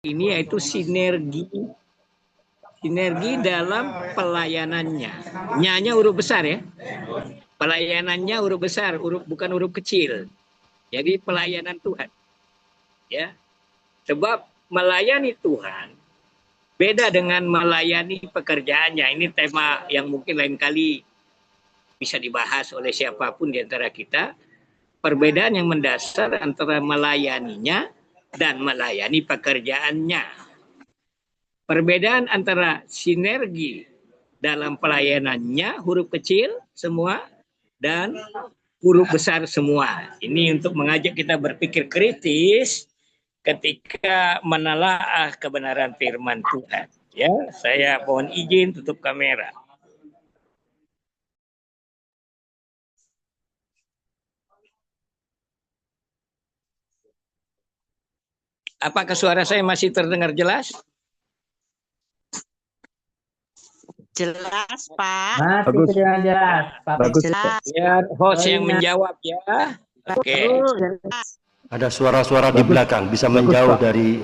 ini yaitu sinergi dalam pelayanannya. Nya huruf besar ya. Pelayanannya huruf besar, bukan huruf kecil. Jadi pelayanan Tuhan. Ya. Sebab melayani Tuhan beda dengan melayani pekerjaannya. Ini tema yang mungkin lain kali bisa dibahas oleh siapapun di antara kita. Perbedaan yang mendasar antara melayaninya dan melayani pekerjaannya. Perbedaan antara sinergi dalam pelayanannya huruf kecil semua dan huruf besar semua. Ini untuk mengajak kita berpikir kritis ketika menelaah kebenaran firman Tuhan. Ya, saya mohon izin tutup kamera. Apakah suara saya masih terdengar jelas? Jelas, Pak. Masih terdengar jelas, Pak. Bagus. Jelas. Ya, host yang menjawab ya. Oke. Ada suara-suara di belakang, bisa menjauh dari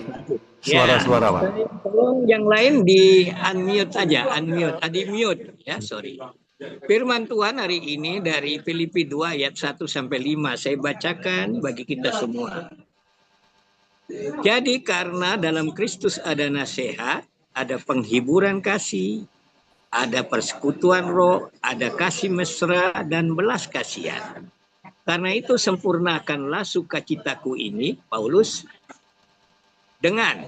suara-suara, Pak. Tolong yang lain di unmute aja, di mute ya, sorry. Firman Tuhan hari ini dari Filipi 2 ayat 1 sampai 5 saya bacakan bagi kita semua. Jadi karena dalam Kristus ada nasihat, ada penghiburan kasih, ada persekutuan roh, ada kasih mesra dan belas kasihan. Karena itu sempurnakanlah sukacitaku ini, Paulus, dengan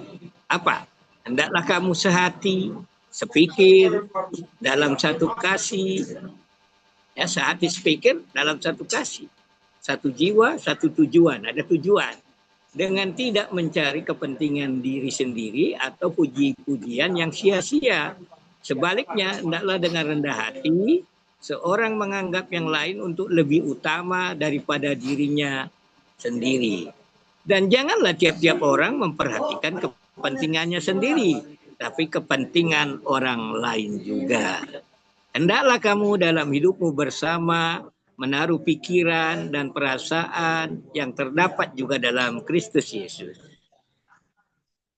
apa? Hendaklah kamu sehati, sepikir, dalam satu kasih. Ya, sehati sepikir dalam satu kasih. Satu jiwa, satu tujuan. Ada tujuan. Dengan tidak mencari kepentingan diri sendiri atau puji-pujian yang sia-sia. Sebaliknya, hendaklah dengan rendah hati, seorang menganggap yang lain untuk lebih utama daripada dirinya sendiri. Dan janganlah tiap-tiap orang memperhatikan kepentingannya sendiri, tapi kepentingan orang lain juga. Hendaklah kamu dalam hidupmu bersama menaruh pikiran dan perasaan yang terdapat juga dalam Kristus Yesus.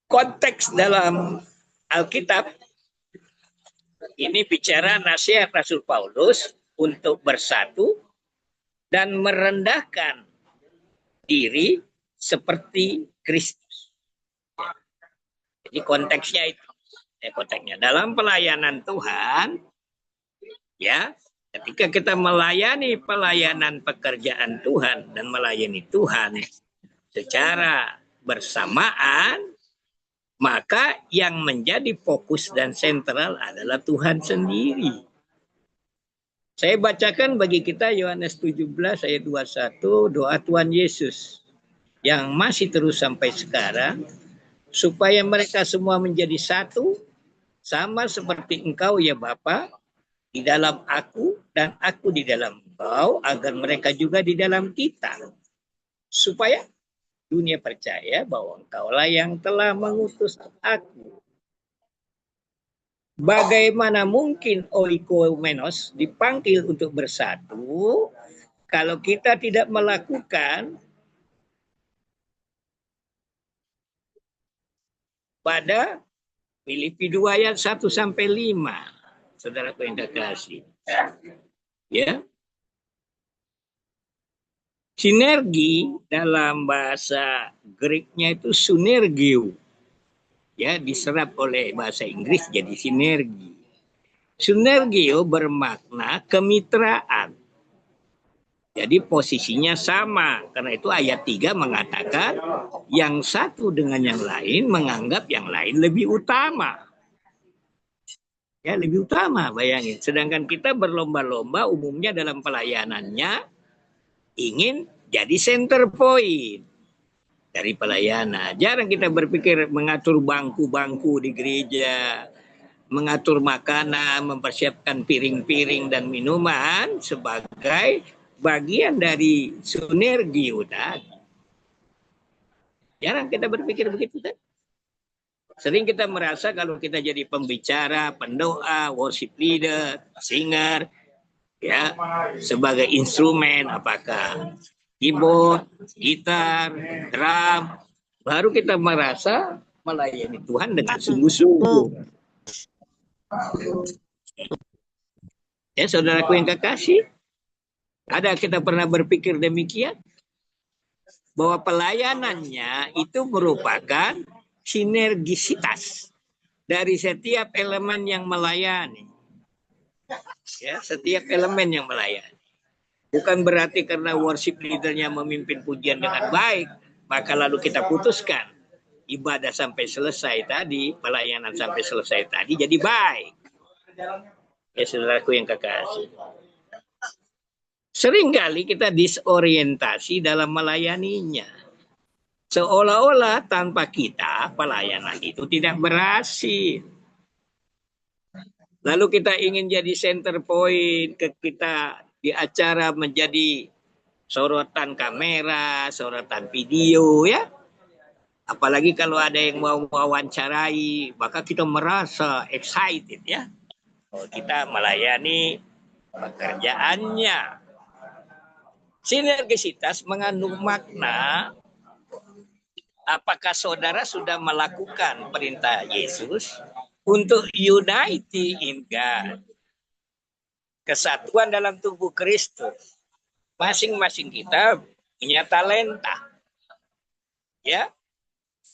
Konteks dalam Alkitab ini bicara nasihat Rasul Paulus untuk bersatu dan merendahkan diri seperti Kristus. Jadi konteksnya itu. Konteksnya dalam pelayanan Tuhan, ya, ketika kita melayani pelayanan pekerjaan Tuhan dan melayani Tuhan secara bersamaan, maka yang menjadi fokus dan sentral adalah Tuhan sendiri. Saya bacakan bagi kita Yohanes 17 ayat 21, doa Tuhan Yesus yang masih terus sampai sekarang, supaya mereka semua menjadi satu, sama seperti Engkau ya Bapa, di dalam aku dan aku di dalam Engkau, agar mereka juga di dalam kita, supaya dunia percaya bahwa Engkaulah yang telah mengutus aku. Bagaimana mungkin oikomenos dipanggil untuk bersatu kalau kita tidak melakukan pada Filipi 2 ayat 1 sampai 5. Saudaraku yang terkasih. Ya. Sinergi dalam bahasa Greknya itu synergio. Ya, diserap oleh bahasa Inggris jadi sinergi. Synergio bermakna kemitraan. Jadi posisinya sama. Karena itu ayat 3 mengatakan yang satu dengan yang lain menganggap yang lain lebih utama. Ya, lebih utama, bayangin. Sedangkan kita berlomba-lomba umumnya dalam pelayanannya ingin jadi center point dari pelayanan. Jarang kita berpikir mengatur bangku-bangku di gereja, mengatur makanan, mempersiapkan piring-piring dan minuman sebagai bagian dari sinergi tadi. Jarang kita berpikir begitu kan? Sering kita merasa kalau kita jadi pembicara, pendoa, worship leader, singer, ya, sebagai instrumen, apakah keyboard, gitar, drum, baru kita merasa melayani Tuhan dengan sungguh-sungguh. Ya, saudaraku yang kekasih, ada kita pernah berpikir demikian? Bahwa pelayanannya itu merupakan sinergisitas dari setiap elemen yang melayani. Ya, setiap elemen yang melayani. Bukan berarti karena worship leadernya memimpin pujian dengan baik, maka lalu kita putuskan ibadah sampai selesai tadi, pelayanan sampai selesai tadi jadi baik. Ya, saudaraku yang kekasih. Seringkali kita disorientasi dalam melayaninya. Seolah-olah tanpa kita pelayanan itu tidak berhasil. Lalu kita ingin jadi center point, kita di acara menjadi sorotan kamera, sorotan video ya. Apalagi kalau ada yang mau wawancarai, maka kita merasa excited ya. Oh, kita melayani pekerjaannya. Sinergisitas mengandung makna apakah saudara sudah melakukan perintah Yesus untuk unity in God. Kesatuan dalam tubuh Kristus. Masing-masing kita punya talenta. Ya.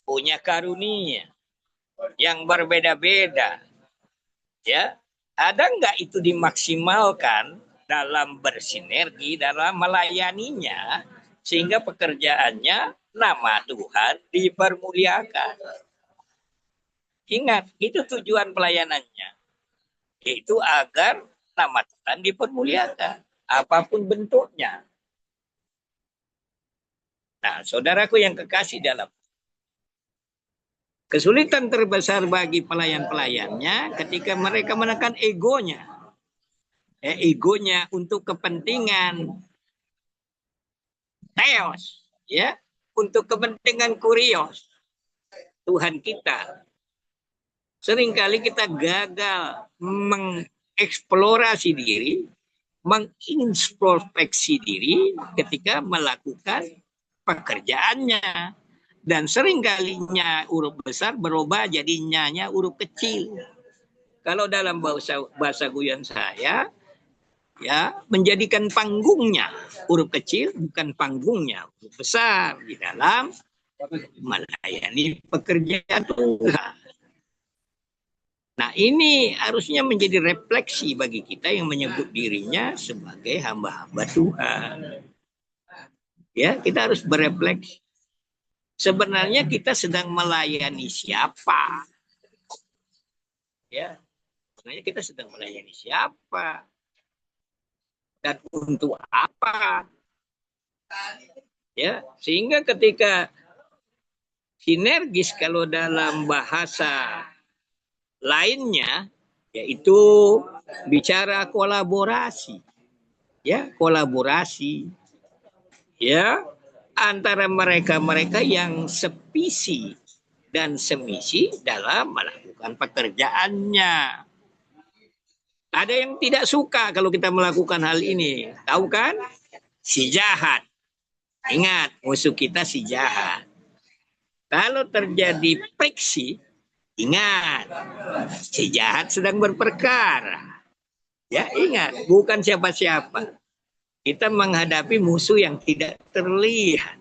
Punya karunia yang berbeda-beda. Ya. Ada nggak itu dimaksimalkan dalam bersinergi, dalam melayaninya, sehingga pekerjaannya nama Tuhan dipermuliakan. Ingat, itu tujuan pelayanannya. Yaitu agar nama Tuhan dipermuliakan. Apapun bentuknya. Nah, saudaraku yang kekasih dalam kesulitan terbesar bagi pelayan-pelayannya ketika mereka menekan egonya. Egonya untuk kepentingan theos, ya, untuk kepentingan kurios Tuhan kita. Seringkali kita gagal mengeksplorasi diri, mengintrospeksi diri ketika melakukan pekerjaannya. Dan seringkalinya huruf besar berubah jadi nyanya huruf kecil. Kalau dalam bahasa guyon saya, ya, menjadikan panggungnya huruf kecil, bukan panggungnya huruf besar di dalam melayani pekerjaan Tuhan. Nah, ini harusnya menjadi refleksi bagi kita yang menyebut dirinya sebagai hamba-hamba Tuhan. Ya, kita harus berefleksi. Sebenarnya kita sedang melayani siapa? Ya, sebenarnya kita sedang melayani siapa? Dan untuk apa? Ya, sehingga ketika sinergis kalau dalam bahasa lainnya yaitu bicara kolaborasi. Ya, kolaborasi. Ya, antara mereka-mereka yang sepisi dan semisi dalam melakukan pekerjaannya. Ada yang tidak suka kalau kita melakukan hal ini. Tahu kan? Si jahat. Ingat, musuh kita si jahat. Kalau terjadi friksi, ingat, si jahat sedang berperkara. Ya, ingat, bukan siapa-siapa. Kita menghadapi musuh yang tidak terlihat.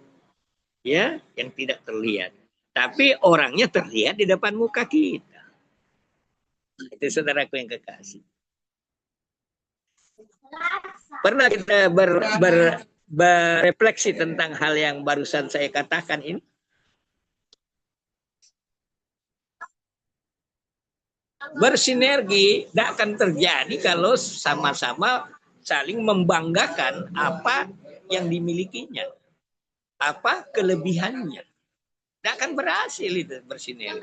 Ya, yang tidak terlihat. Tapi orangnya terlihat di depan muka kita. Itu saudaraku yang kekasih. Pernah kita berefleksi tentang hal yang barusan saya katakan ini? Bersinergi tidak akan terjadi kalau sama-sama saling membanggakan apa yang dimilikinya, apa kelebihannya. Tidak akan berhasil itu bersinergi.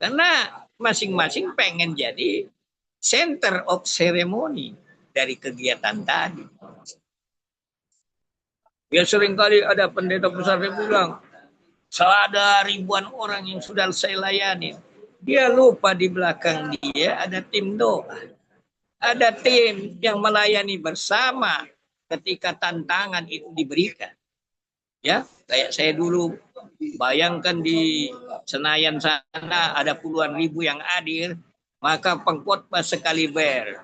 Karena masing-masing pengen jadi center of ceremony dari kegiatan tadi. Ya, seringkali ada pendeta besar yang bilang, ada ribuan orang yang sudah saya layani. Dia lupa di belakang dia ada tim doa. Ada tim yang melayani bersama ketika tantangan itu diberikan. Ya, kayak saya dulu Bayangkan di Senayan sana ada puluhan ribu yang hadir, maka pengkhotbah sekaliber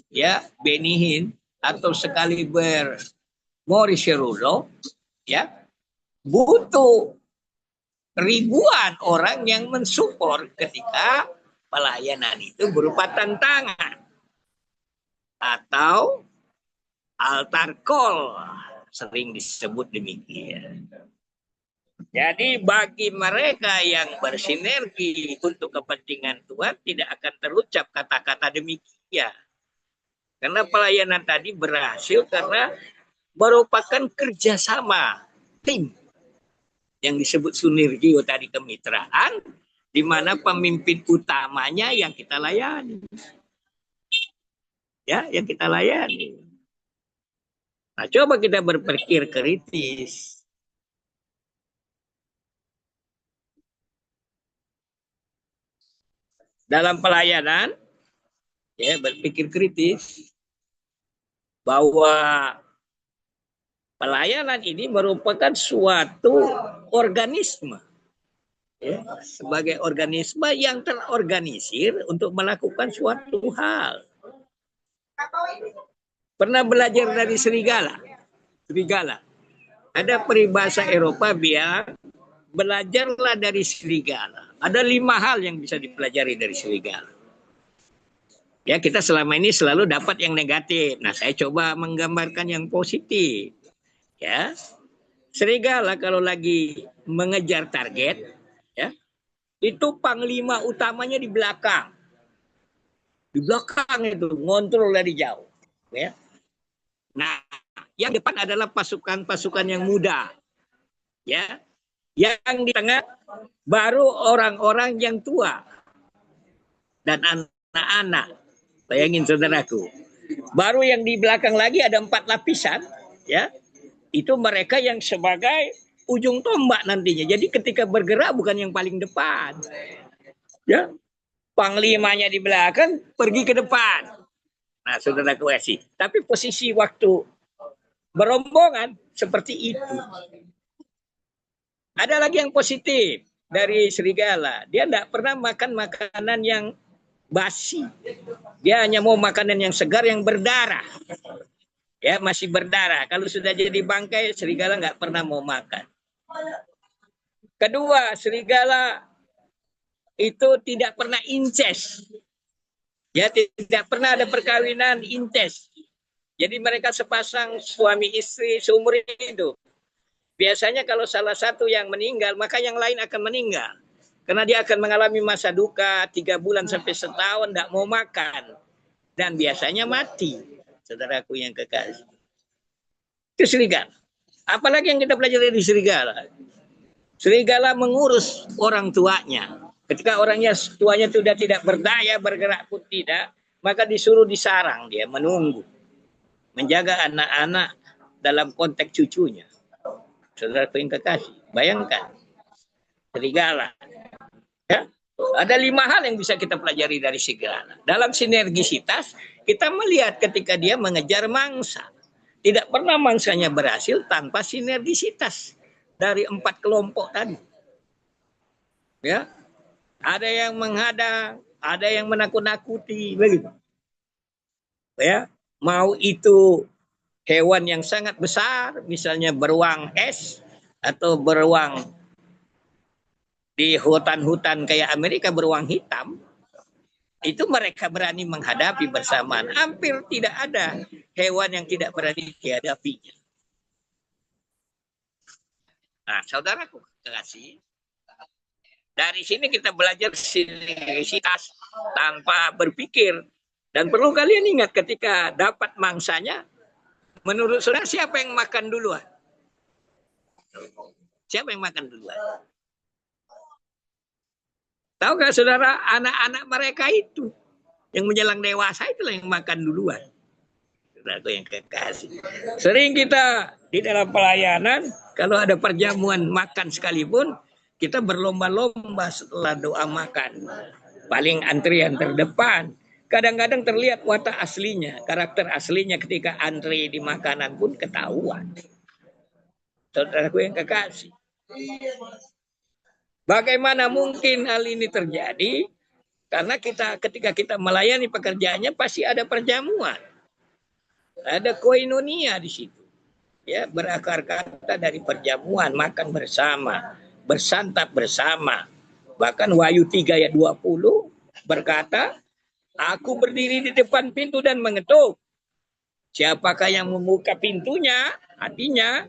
ya Benihin atau sekaliber Maurice Cerullo ya butuh ribuan orang yang mensupport ketika pelayanan itu berupa tantangan atau altar call, sering disebut demikian. Jadi bagi mereka yang bersinergi untuk kepentingan Tuhan tidak akan terucap kata-kata demikian. Karena pelayanan tadi berhasil karena merupakan kerjasama tim yang disebut sinergi tadi, kemitraan, di mana pemimpin utamanya yang kita layani. Ya, yang kita layani. Nah, coba kita berpikir kritis. Dalam pelayanan, ya berpikir kritis bahwa pelayanan ini merupakan suatu organisme. Ya, sebagai organisme yang terorganisir untuk melakukan suatu hal. Pernah belajar dari serigala? Serigala. Ada peribahasa Eropa bilang, belajarlah dari serigala. Ada 5 hal yang bisa dipelajari dari serigala. Ya, kita selama ini selalu dapat yang negatif. Nah, saya coba menggambarkan yang positif. Ya. Serigala kalau lagi mengejar target, ya, itu panglima utamanya di belakang. Di belakang itu ngontrol dari jauh, ya. Nah, yang depan adalah pasukan-pasukan yang muda. Ya. Yang di tengah baru orang-orang yang tua dan anak-anak. Bayangin saudaraku. Baru yang di belakang lagi ada 4 lapisan, ya. Itu mereka yang sebagai ujung tombak nantinya. Jadi ketika bergerak bukan yang paling depan. Ya. Panglimanya di belakang, pergi ke depan. Nah, saudaraku kasih. Tapi posisi waktu berombongan seperti itu. Ada lagi yang positif dari serigala. Dia tidak pernah makan makanan yang basi. Dia hanya mau makanan yang segar, yang berdarah. Ya, masih berdarah. Kalau sudah jadi bangkai, serigala nggak pernah mau makan. Kedua, serigala itu tidak pernah incest. Ya, tidak pernah ada perkawinan incest. Jadi mereka sepasang suami istri seumur hidup. Biasanya kalau salah satu yang meninggal, maka yang lain akan meninggal. Karena dia akan mengalami masa duka 3 bulan sampai setahun, tidak mau makan. Dan biasanya mati, saudaraku yang kekasih. Itu serigala. Apalagi yang kita pelajari dari serigala. Serigala mengurus orang tuanya. Ketika orangnya tuanya sudah tidak berdaya, bergerak pun tidak, maka disuruh disarang dia, menunggu. Menjaga anak-anak dalam konteks cucunya. Saudara yang kekasih, bayangkan serigala. Ya, ada 5 hal yang bisa kita pelajari dari serigala. Dalam sinergisitas, kita melihat ketika dia mengejar mangsa, tidak pernah mangsanya berhasil tanpa sinergisitas dari 4 kelompok tadi. Ya, ada yang menghadang, ada yang menakut-nakuti, begitu. Ya, mau itu hewan yang sangat besar, misalnya beruang es atau beruang di hutan-hutan kayak Amerika, beruang hitam, itu mereka berani menghadapi bersamaan. Hampir tidak ada hewan yang tidak berani dihadapinya. Nah, saudaraku kasih, dari sini kita belajar sinergisitas tanpa berpikir. Dan perlu kalian ingat ketika dapat mangsanya, menurut saudara siapa yang makan duluan? Siapa yang makan duluan? Tahu gak saudara, anak-anak mereka itu yang menjelang dewasa itulah yang makan duluan. Saudaraku yang kekasih. Sering kita di dalam pelayanan, kalau ada perjamuan makan sekalipun, kita berlomba-lomba setelah doa makan. Paling antrian terdepan. Kadang-kadang terlihat watak aslinya, karakter aslinya ketika antri di makanan pun ketahuan. Saudaraku yang kekasih. Bagaimana mungkin hal ini terjadi? Karena ketika kita melayani pekerjaannya pasti ada perjamuan. Ada koinonia di situ. Ya, berakar kata dari perjamuan, makan bersama, bersantap bersama. Bahkan Wahyu 3 ayat 20 berkata, aku berdiri di depan pintu dan mengetuk. Siapakah yang membuka pintunya, artinya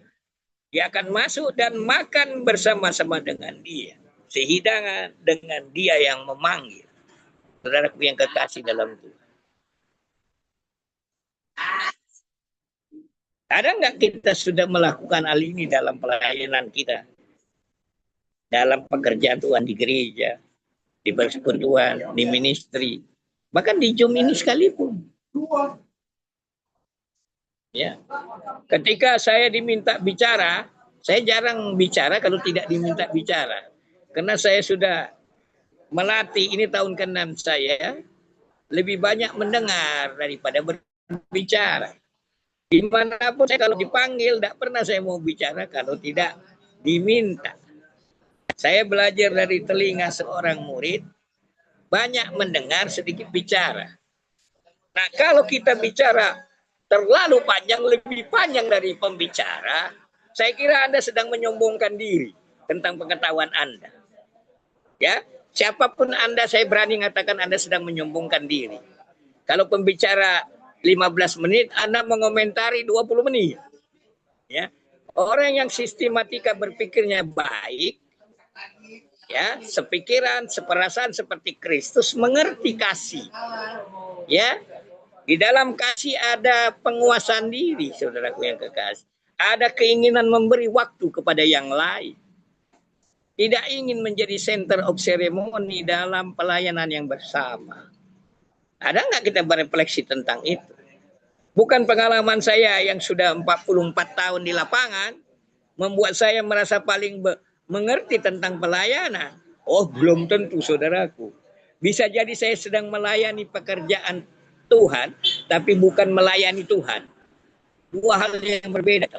dia akan masuk dan makan bersama-sama dengan dia. Sehidangan dengan dia yang memanggil. Saudaraku yang kekasih dalam Tuhan. Ada nggak kita sudah melakukan hal ini dalam pelayanan kita? Dalam pekerjaan Tuhan di gereja, di persekutuan, di ministry, bahkan di Zoom ini sekalipun. Ya. Ketika saya diminta bicara, saya jarang bicara kalau tidak diminta bicara. Karena saya sudah melatih, ini tahun ke-6 saya, lebih banyak mendengar daripada berbicara. Dimanapun saya kalau dipanggil, tidak pernah saya mau bicara kalau tidak diminta. Saya belajar dari telinga seorang murid, banyak mendengar, sedikit bicara. Nah, kalau kita bicara terlalu panjang, lebih panjang dari pembicara, saya kira Anda sedang menyombongkan diri tentang pengetahuan Anda. Ya, siapapun Anda, saya berani mengatakan Anda sedang menyombongkan diri. Kalau pembicara 15 menit, Anda mengomentari 20 menit. Ya. Orang yang sistematika berpikirnya baik, ya, sepikiran, seperasaan seperti Kristus, mengerti kasih. Ya. Di dalam kasih ada penguasaan diri, saudaraku yang kekasih. Ada keinginan memberi waktu kepada yang lain. Tidak ingin menjadi center of ceremony dalam pelayanan yang bersama. Ada nggak kita berefleksi tentang itu? Bukan pengalaman saya yang sudah 44 tahun di lapangan, membuat saya merasa paling mengerti tentang pelayanan. Oh, belum tentu, saudaraku. Bisa jadi saya sedang melayani pekerjaan Tuhan, tapi bukan melayani Tuhan. Dua hal yang berbeda.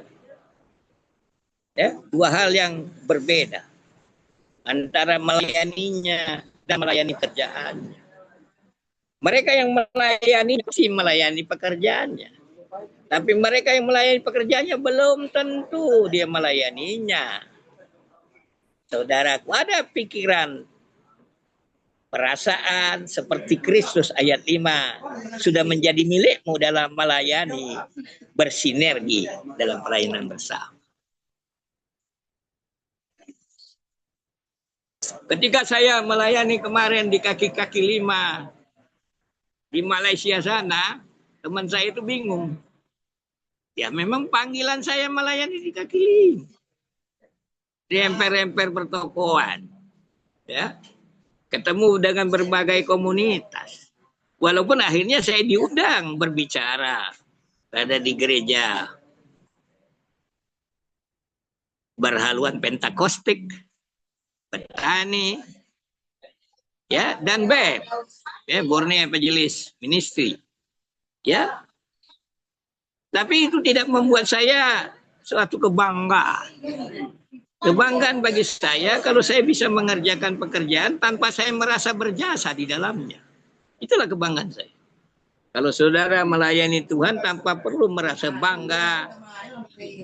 Ya, dua hal yang berbeda. Antara melayaninya dan melayani kerjaannya. Mereka yang melayani sih melayani pekerjaannya. Tapi mereka yang melayani pekerjaannya belum tentu dia melayaninya. Saudaraku, ada pikiran, perasaan seperti Kristus ayat 5 sudah menjadi milikmu dalam melayani, bersinergi dalam pelayanan bersama. Ketika saya melayani kemarin di kaki-kaki 5 di Malaysia sana, teman saya itu bingung. Ya memang panggilan saya melayani di kaki 5. Di emper-emper pertokoan. Ya. Ketemu dengan berbagai komunitas. Walaupun akhirnya saya diundang berbicara. Ada di gereja berhaluan Pentakostik, Petani, ya, dan BEM, ya, Borneo Evangelist Ministry, ya. Tapi itu tidak membuat saya suatu kebanggaan. Kebanggaan bagi saya kalau saya bisa mengerjakan pekerjaan tanpa saya merasa berjasa di dalamnya. Itulah kebanggaan saya. Kalau saudara melayani Tuhan tanpa perlu merasa bangga,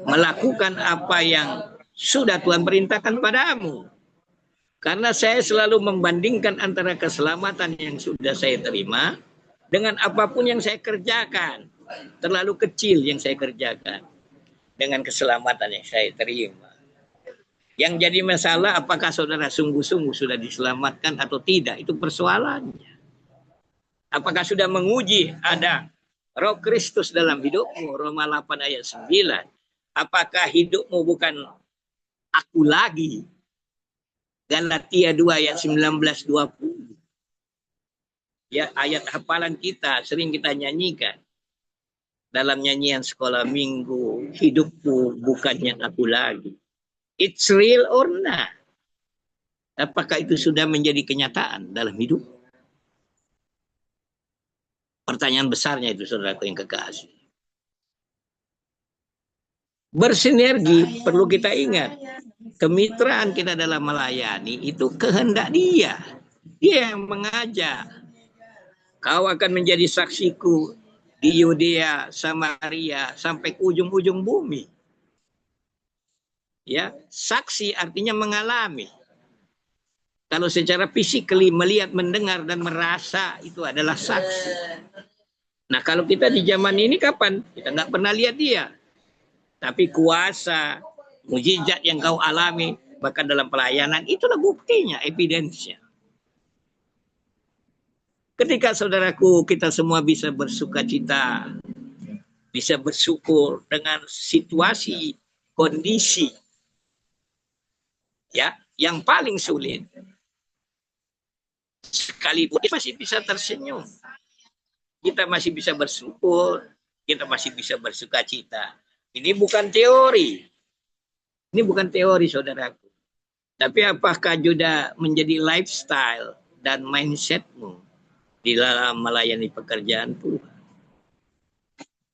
melakukan apa yang sudah Tuhan perintahkan padamu. Karena saya selalu membandingkan antara keselamatan yang sudah saya terima dengan apapun yang saya kerjakan. Terlalu kecil yang saya kerjakan dengan keselamatan yang saya terima. Yang jadi masalah apakah saudara sungguh-sungguh sudah diselamatkan atau tidak, itu persoalannya. Apakah sudah menguji ada Roh Kristus dalam hidupmu, Roma 8 ayat 9. Apakah hidupmu bukan aku lagi, Galatia 2 ayat 19-20. Ya, ayat hafalan kita sering kita nyanyikan dalam nyanyian sekolah minggu, hidupku bukannya aku lagi. It's real or not? Apakah itu sudah menjadi kenyataan dalam hidup? Pertanyaan besarnya itu, saudaraku yang kekasih. Bersinergi, perlu kita ingat, kemitraan kita dalam melayani itu kehendak dia. Dia yang mengajak. Kau akan menjadi saksiku di Yudea, Samaria, sampai ke ujung-ujung bumi. Ya, saksi artinya mengalami. Kalau secara fisikly melihat, mendengar dan merasa itu adalah saksi. Nah, kalau kita di zaman ini kapan? Kita nggak pernah lihat dia. Tapi kuasa, mujizat yang kau alami, bahkan dalam pelayanan, itulah buktinya, evidence-nya. Ketika saudaraku kita semua bisa bersuka cita, bisa bersyukur dengan situasi, kondisi, ya, yang paling sulit, sekalipun kita masih bisa tersenyum, kita masih bisa bersyukur, kita masih bisa bersuka cita. Ini bukan teori, saudaraku. Tapi apakah juga menjadi lifestyle dan mindsetmu di dalam melayani pekerjaan Tuhan?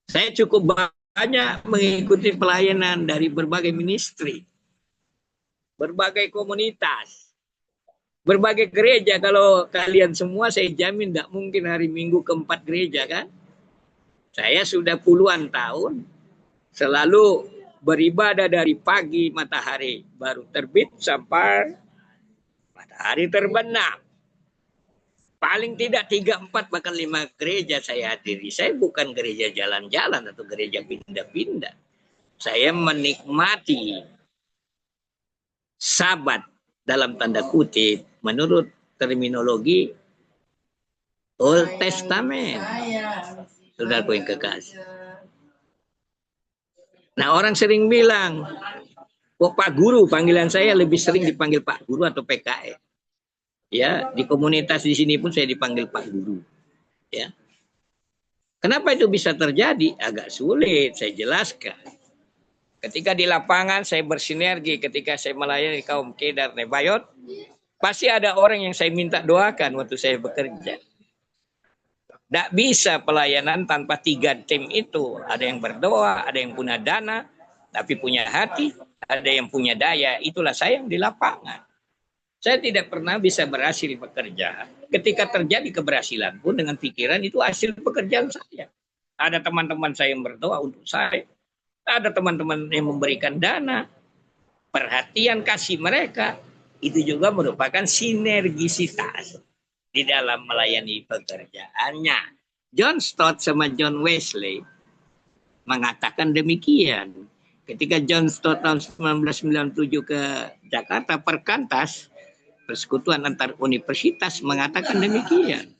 Saya cukup banyak mengikuti pelayanan dari berbagai ministry, berbagai komunitas, berbagai gereja. Kalau kalian semua saya jamin tidak mungkin hari Minggu ke 4 gereja kan. Saya sudah puluhan tahun selalu beribadah dari pagi matahari baru terbit sampai matahari terbenam. Paling tidak 3, 4, bahkan 5 gereja saya hadiri. Saya bukan gereja jalan-jalan atau gereja pindah-pindah. Saya menikmati Sabat dalam tanda kutip menurut terminologi Old Testament. Saudaraku yang kekasih. Nah, orang sering bilang, kok Pak Guru, panggilan saya lebih sering dipanggil Pak Guru atau PKE. Ya, di komunitas di sini pun saya dipanggil Pak Guru. Ya. Kenapa itu bisa terjadi? Agak sulit saya jelaskan. Ketika di lapangan saya bersinergi, ketika saya melayani kaum Kedar Nebayot, pasti ada orang yang saya minta doakan waktu saya bekerja. Tidak bisa pelayanan tanpa 3 tim itu. Ada yang berdoa, ada yang punya dana, tapi punya hati, ada yang punya daya. Itulah saya yang di lapangan. Saya tidak pernah bisa berhasil bekerja. Ketika terjadi keberhasilan pun dengan pikiran itu hasil pekerjaan saya. Ada teman-teman saya yang berdoa untuk saya. Ada teman-teman yang memberikan dana. Perhatian kasih mereka. Itu juga merupakan sinergisitas di dalam melayani pekerjaannya. John Stott sama John Wesley mengatakan demikian. Ketika John Stott tahun 1997 ke Jakarta Perkantas, persekutuan antar universitas, mengatakan demikian.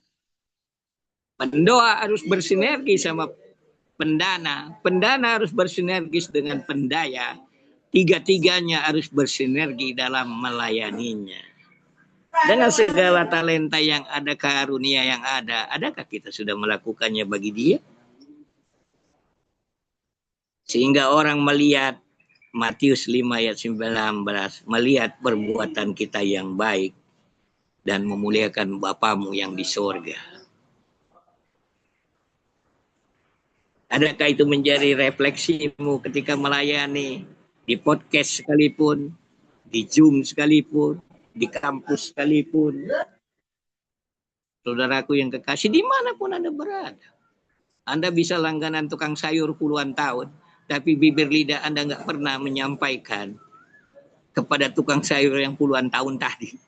Pendoa harus bersinergi sama pendana. Pendana harus bersinergis dengan pendaya. Tiga-tiganya harus bersinergi dalam melayaninya. Dengan segala talenta yang ada, karunia yang ada, adakah kita sudah melakukannya bagi dia? Sehingga orang melihat Matius 5 ayat 19, melihat perbuatan kita yang baik dan memuliakan Bapamu yang di sorga. Adakah itu menjadi refleksimu ketika melayani di podcast sekalipun, di Zoom sekalipun, di kampus sekalipun? Saudaraku yang kekasih, dimanapun Anda berada. Anda bisa langganan tukang sayur puluhan tahun, tapi bibir lidah Anda nggak pernah menyampaikan kepada tukang sayur yang puluhan tahun tadi.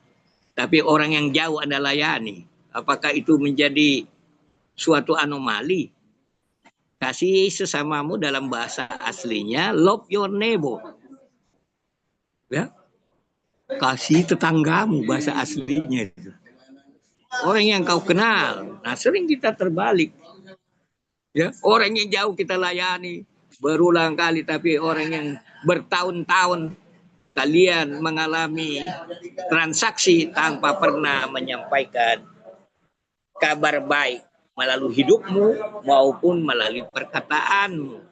Tapi orang yang jauh Anda layani. Apakah itu menjadi suatu anomali? Kasih sesamamu dalam bahasa aslinya, love your neighbor. Ya? Kasih tetanggamu, bahasa aslinya itu. Orang yang kau kenal. Nah, sering kita terbalik. Ya, orang yang jauh kita layani berulang kali, tapi orang yang bertahun-tahun kalian mengalami transaksi tanpa pernah menyampaikan kabar baik melalui hidupmu maupun melalui perkataanmu.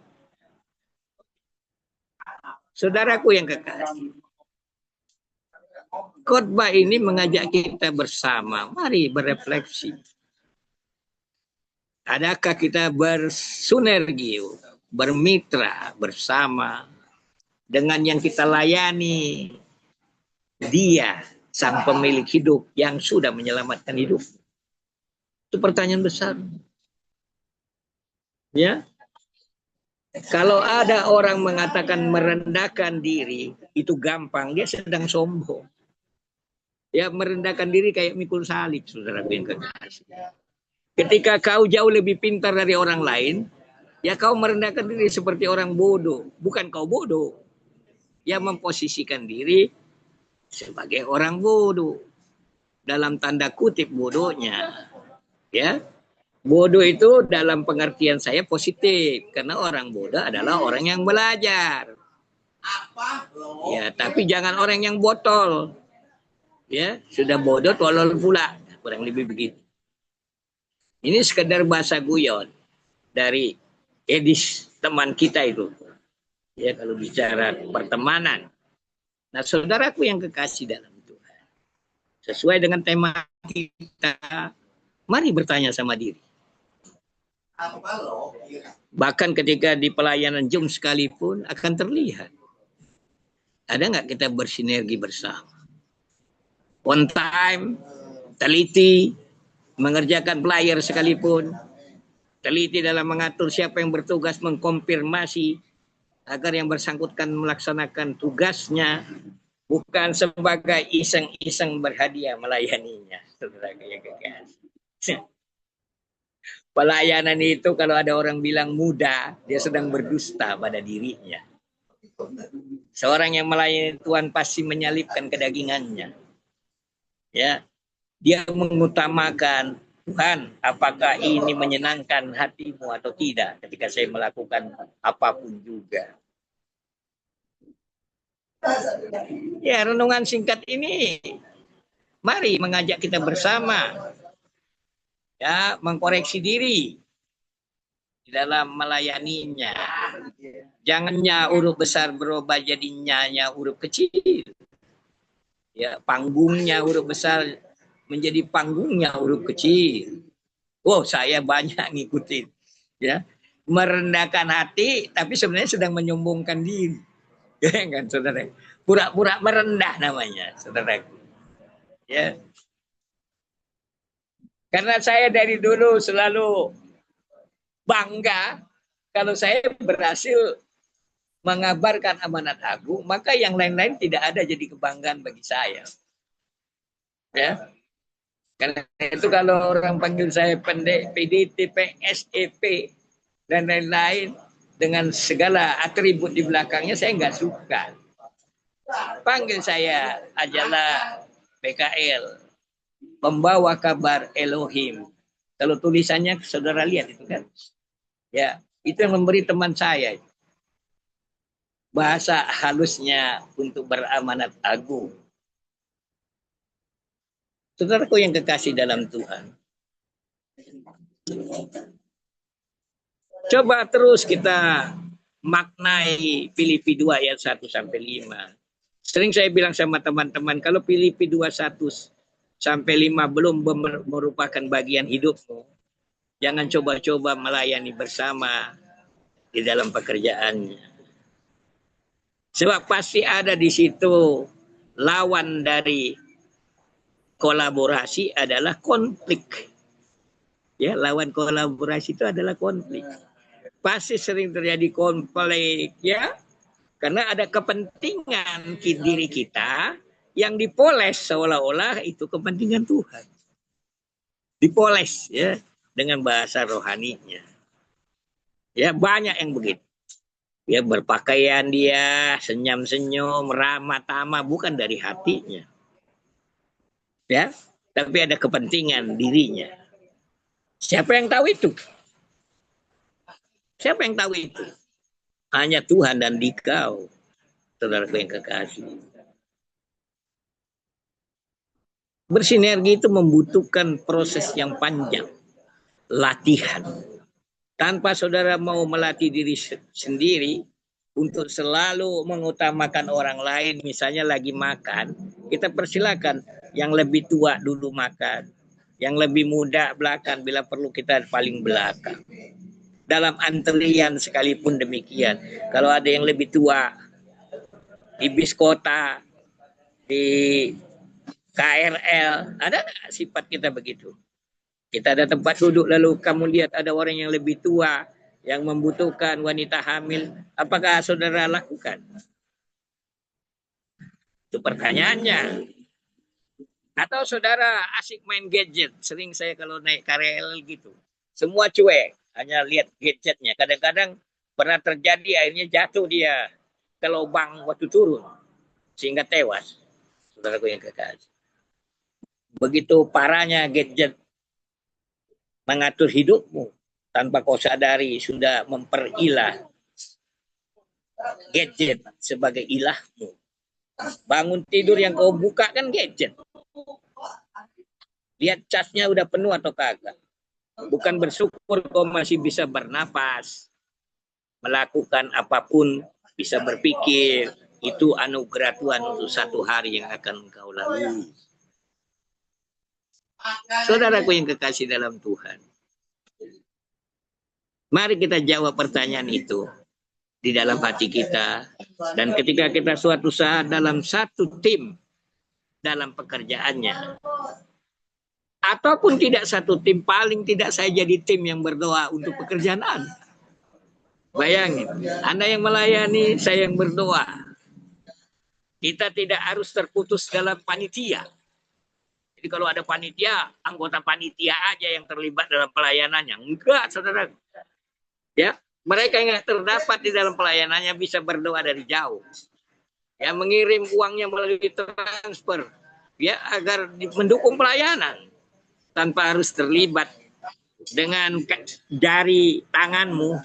Saudaraku yang kekasih, khotbah ini mengajak kita bersama, mari berefleksi. Adakah kita bersinergi, bermitra bersama dengan yang kita layani. Dia sang pemilik hidup yang sudah menyelamatkan hidup. Itu pertanyaan besar. Ya. Kalau ada orang mengatakan merendahkan diri, itu gampang, dia sedang sombong. Ya, merendahkan diri kayak mikul salib, saudara yang kekasih. Ketika kau jauh lebih pintar dari orang lain, ya kau merendahkan diri seperti orang bodoh. Bukan kau bodoh. Ya, memposisikan diri sebagai orang bodoh. Dalam tanda kutip bodohnya. Ya, bodoh itu dalam pengertian saya positif. Karena orang bodoh adalah orang yang belajar. Ya, tapi jangan orang yang botol. Ya, sudah bodoh tolol pula. Kurang lebih begitu. Ini sekedar bahasa guyon dari Edis teman kita itu. Ya, kalau bicara pertemanan. Nah, saudaraku yang kekasih dalam Tuhan. Sesuai dengan tema kita, mari bertanya sama diri. Bahkan ketika di pelayanan Zoom sekalipun akan terlihat. Ada nggak kita bersinergi bersama? On time, teliti, mengerjakan player sekalipun, teliti dalam mengatur siapa yang bertugas mengkonfirmasi agar yang bersangkutan melaksanakan tugasnya, bukan sebagai iseng-iseng berhadiah melayaninya. Saudara yang kekasih. Pelayanan itu kalau ada orang bilang mudah, dia sedang berdusta pada dirinya. Seorang yang melayani Tuhan pasti menyalipkan kedagingannya. Ya, dia mengutamakan Tuhan, apakah ini menyenangkan hatimu atau tidak ketika saya melakukan apapun juga. Ya, renungan singkat ini mari mengajak kita bersama ya mengkoreksi diri di dalam melayaninya. Jangannya huruf besar berubah jadinya huruf kecil. Ya, panggungnya huruf besar menjadi panggungnya huruf kecil. Oh, saya banyak ngikutin. Ya, merendahkan hati, tapi sebenarnya sedang menyombongkan diri. Ya kan, saudara? Pura-pura merendah namanya, saudara. Ya. Karena saya dari dulu selalu bangga kalau saya berhasil mengabarkan amanat agung, maka yang lain-lain tidak ada jadi kebanggaan bagi saya. Ya. Karena itu kalau orang panggil saya pendek, PDT, PSEP, dan lain-lain, dengan segala atribut di belakangnya saya nggak suka. Panggil saya ajalah PKL, pembawa kabar Elohim. Kalau tulisannya saudara lihat itu kan. Ya, itu yang memberi teman saya. Bahasa halusnya untuk beramanat agung. Saudaraku yang kekasih dalam Tuhan. Coba terus kita maknai Filipi 2 ayat 1 sampai 5. Sering saya bilang sama teman-teman, kalau Filipi 2 1 sampai 5 belum merupakan bagian hidupmu, jangan coba-coba melayani bersama di dalam pekerjaannya. Sebab pasti ada di situ lawan dari kolaborasi adalah konflik. Ya, lawan kolaborasi itu adalah konflik. Pasti sering terjadi konflik, ya. Karena ada kepentingan diri kita yang dipoles seolah-olah itu kepentingan Tuhan. Dipoles ya dengan bahasa rohaninya. Ya, banyak yang begitu. Ya, berpakaian dia senyum-senyum, ramah tamah bukan dari hatinya. Ya, tapi ada kepentingan dirinya. Siapa yang tahu itu? Siapa yang tahu itu? Hanya Tuhan dan dikau, saudaraku yang kekasih. Bersinergi itu membutuhkan proses yang panjang, latihan. Tanpa saudara mau melatih diri sendiri untuk selalu mengutamakan orang lain, misalnya lagi makan, kita persilakan yang lebih tua dulu makan, yang lebih muda belakang, bila perlu kita paling belakang. Dalam antrian sekalipun demikian, kalau ada yang lebih tua, di bis kota, di KRL, ada nggak sifat kita begitu? Kita ada tempat duduk lalu kamu lihat ada orang yang lebih tua yang membutuhkan wanita hamil, apakah saudara lakukan? Itu pertanyaannya. Atau saudara asik main gadget, sering saya kalau naik KRL gitu, semua cuek, hanya lihat gadgetnya. Kadang-kadang pernah terjadi akhirnya jatuh dia ke lubang waktu turun sehingga tewas. Saudaraku yang kekasih. Begitu parahnya gadget mengatur hidupmu tanpa kau sadari sudah memperilah gadget sebagai ilahmu. Bangun tidur yang kau buka kan gadget. Lihat casnya udah penuh atau kagak. Bukan bersyukur kau masih bisa bernapas, melakukan apapun, bisa berpikir. Itu anugerah Tuhan untuk satu hari yang akan kau lalui. Saudaraku yang kekasih dalam Tuhan, mari kita jawab pertanyaan itu di dalam hati kita. Dan ketika kita suatu saat dalam satu tim dalam pekerjaannya, ataupun tidak satu tim, paling tidak saya jadi tim yang berdoa untuk pekerjaan Anda. Bayangin, Anda yang melayani, saya yang berdoa. Kita tidak harus terputus dalam panitia. Jadi kalau ada panitia, anggota panitia aja yang terlibat dalam pelayanannya. Enggak, saudara. Ya, mereka yang terdapat di dalam pelayanannya bisa berdoa dari jauh. Ya, mengirim uangnya melalui transfer. Ya, agar mendukung pelayanan. Tanpa harus terlibat dengan jari tanganmu,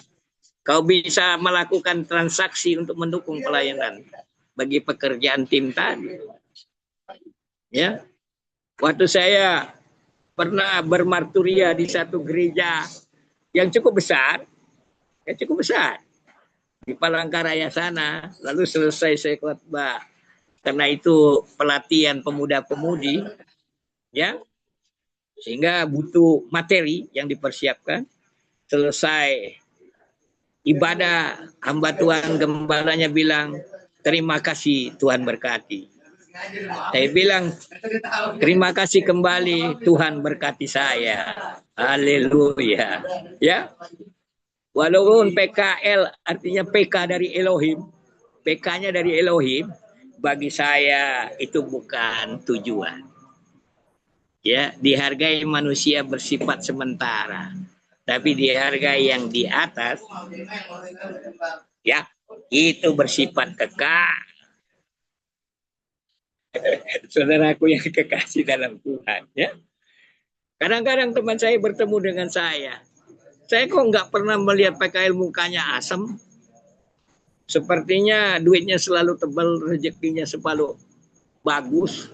kau bisa melakukan transaksi untuk mendukung pelayanan bagi pekerjaan tim tadi. Ya, waktu saya pernah bermarturia di satu gereja yang cukup besar, di Palangkaraya sana, lalu selesai saya khotbah. Karena itu pelatihan pemuda-pemudi, ya. Sehingga butuh materi yang dipersiapkan. Selesai ibadah, hamba Tuhan gembalanya bilang, terima kasih Tuhan berkati. Saya bilang, terima kasih kembali Tuhan berkati saya. Haleluya. Ya. Walaupun PKL artinya PK dari Elohim, PK-nya dari Elohim, bagi saya itu bukan tujuan. Ya, dihargai manusia bersifat sementara, tapi dihargai yang di atas, ya, itu bersifat kekal. Saudaraku yang kekasih dalam Tuhan, ya. Kadang-kadang teman saya bertemu dengan saya kok nggak pernah melihat PKL mukanya asem. Sepertinya duitnya selalu tebal, rezekinya selalu bagus.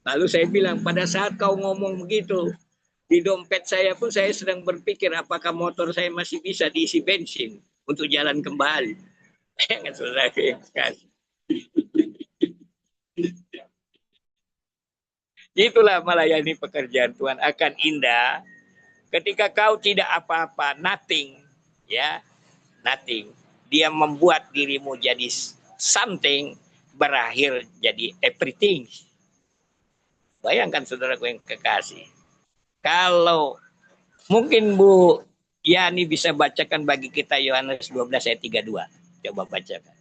Lalu saya bilang, pada saat kau ngomong begitu, di dompet saya pun saya sedang berpikir apakah motor saya masih bisa diisi bensin untuk jalan kembali. Itulah melayani pekerjaan Tuhan akan indah ketika kau tidak apa-apa, nothing, ya, nothing. Dia membuat dirimu jadi something, berakhir jadi everything. Bayangkan saudaraku yang kekasih. Kalau mungkin Bu Yani bisa bacakan bagi kita Yohanes 12 ayat 32. Coba bacakan.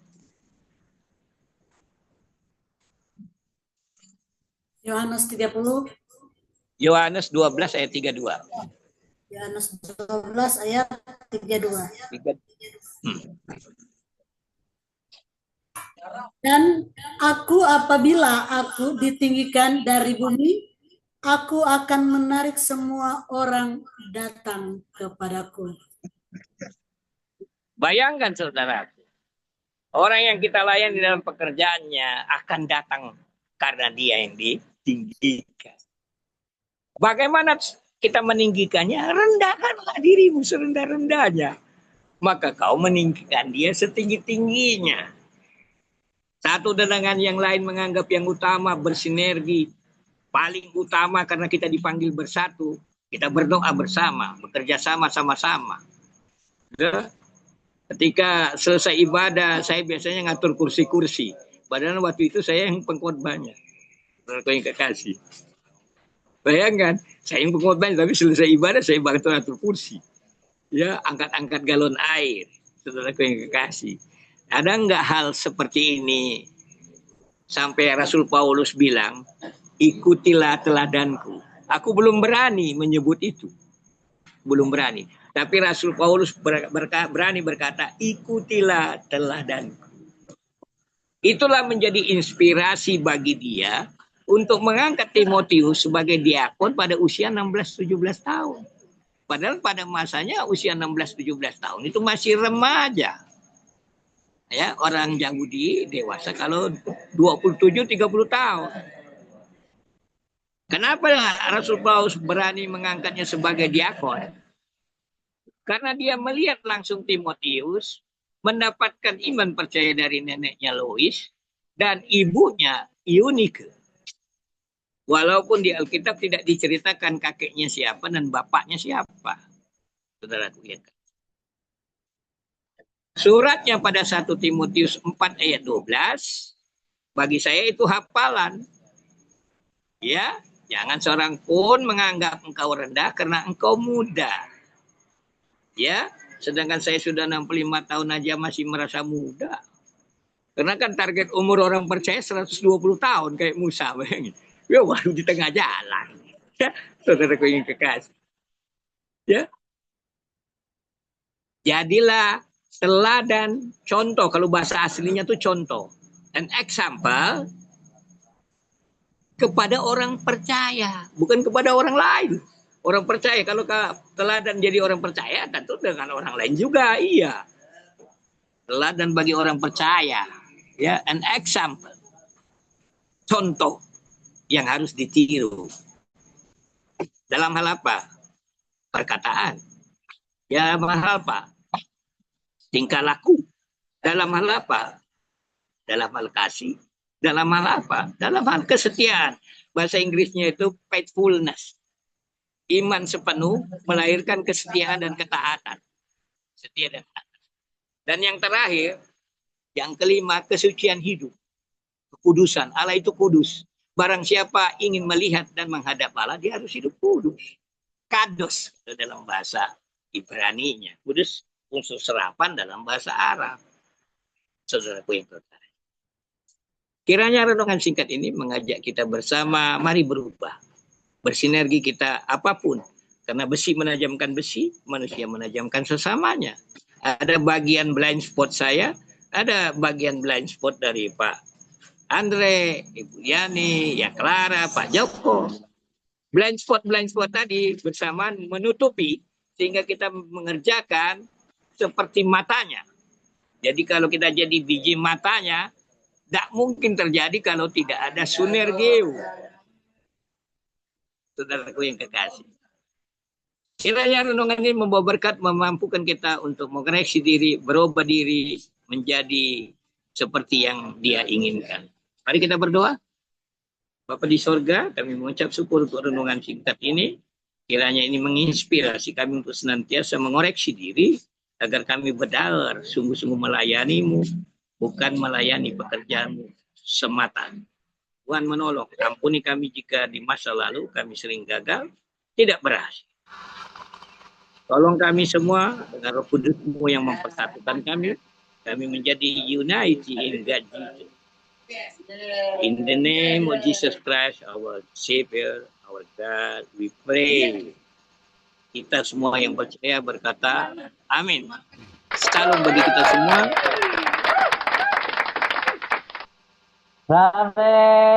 Yohanes 30. Yohanes 12 ayat 32. Yohanes 12 ayat 32. Dan apabila aku ditinggikan dari bumi, aku akan menarik semua orang datang kepadaku. Bayangkan saudara, orang yang kita layani dalam pekerjaannya akan datang karena dia yang ditinggikan. Bagaimana kita meninggikannya? Rendahkanlah dirimu serendah-rendahnya. Maka kau meninggikan dia setinggi-tingginya. Satu dengan yang lain menganggap yang utama bersinergi. Paling utama karena kita dipanggil bersatu. Kita berdoa bersama, bekerja sama-sama. Ketika selesai ibadah, saya biasanya ngatur kursi-kursi. Padahal waktu itu saya yang pengkhotbahnya. Saudara yang kekasih. Bayangkan, saya yang pengkhotbahnya, tapi selesai ibadah saya bantu atur kursi. Ya, angkat-angkat galon air. Saudaraku yang kekasih. Ada nggak hal seperti ini? Sampai Rasul Paulus bilang, ikutilah teladanku. Aku belum berani menyebut itu. Belum berani. Tapi Rasul Paulus berani berkata, ikutilah teladanku. Itulah menjadi inspirasi bagi dia untuk mengangkat Timotius sebagai diakon pada usia 16-17 tahun. Padahal pada masanya usia 16-17 tahun itu masih remaja. Ya, orang Yahudi dewasa kalau 27-30 tahun. Kenapa Rasul Paulus berani mengangkatnya sebagai diakon? Karena dia melihat langsung Timotius mendapatkan iman percaya dari neneknya Lois dan ibunya Eunike. Walaupun di Alkitab tidak diceritakan kakeknya siapa dan bapaknya siapa. Saudara lihat. Suratnya pada 1 Timotius 4 ayat 12 bagi saya itu hafalan. Ya, jangan seorang pun menganggap engkau rendah karena engkau muda. Ya, sedangkan saya sudah 65 tahun aja masih merasa muda. Karena kan target umur orang percaya 120 tahun kayak Musa. Ya, baru di tengah jalan. Ya, saudaraku yang kekasih. Ya. Jadilah teladan, contoh, kalau bahasa aslinya tuh contoh. An example kepada orang percaya, bukan kepada orang lain. Orang percaya, kalau teladan jadi orang percaya, tentu dengan orang lain juga, iya. Teladan bagi orang percaya, ya, an example, contoh yang harus ditiru. Dalam hal apa? Perkataan. Ya, dalam hal apa? Tingkah laku. Dalam hal apa? Dalam hal kasih. Dalam hal apa? Dalam hal kesetiaan. Bahasa Inggrisnya itu faithfulness. Iman sepenuh melahirkan kesetiaan dan ketaatan. Setia dan taat. Dan yang terakhir, yang kelima, kesucian hidup. Kekudusan. Allah itu kudus. Barang siapa ingin melihat dan menghadap Allah, dia harus hidup kudus. Kados dalam bahasa Ibrani-nya. Kudus unsur serapan dalam bahasa Arab. Saudaraku yang terkasih. Kiranya renungan singkat ini mengajak kita bersama, mari berubah. Bersinergi kita apapun. Karena besi menajamkan besi, manusia menajamkan sesamanya. Ada bagian blind spot saya, ada bagian blind spot dari Pak Andre, Ibu Yani, ya Clara, Pak Joko. Blind spot tadi bersamaan menutupi sehingga kita mengerjakan seperti matanya. Jadi kalau kita jadi biji matanya, tidak mungkin terjadi kalau tidak ada sinergeu. Saudaraku yang kekasih. Kiranya renungan ini membawa berkat, memampukan kita untuk mengoreksi diri, berubah diri, menjadi seperti yang Dia inginkan. Mari kita berdoa. Bapa di sorga, kami mengucap syukur untuk renungan singkat ini. Kiranya ini menginspirasi kami untuk senantiasa mengoreksi diri, agar kami berdaulat sungguh-sungguh melayani-Mu, bukan melayani pekerjaan-Mu semata. Tuhan menolong, ampuni kami jika di masa lalu kami sering gagal, tidak berhasil. Tolong kami semua dengan Roh Kudus-Mu yang mempersatukan kami menjadi unity in God Jesus. In the name of Jesus Christ, our Savior, our God, we pray. Kita semua yang percaya berkata, amin. Salam bagi kita semua. Sampai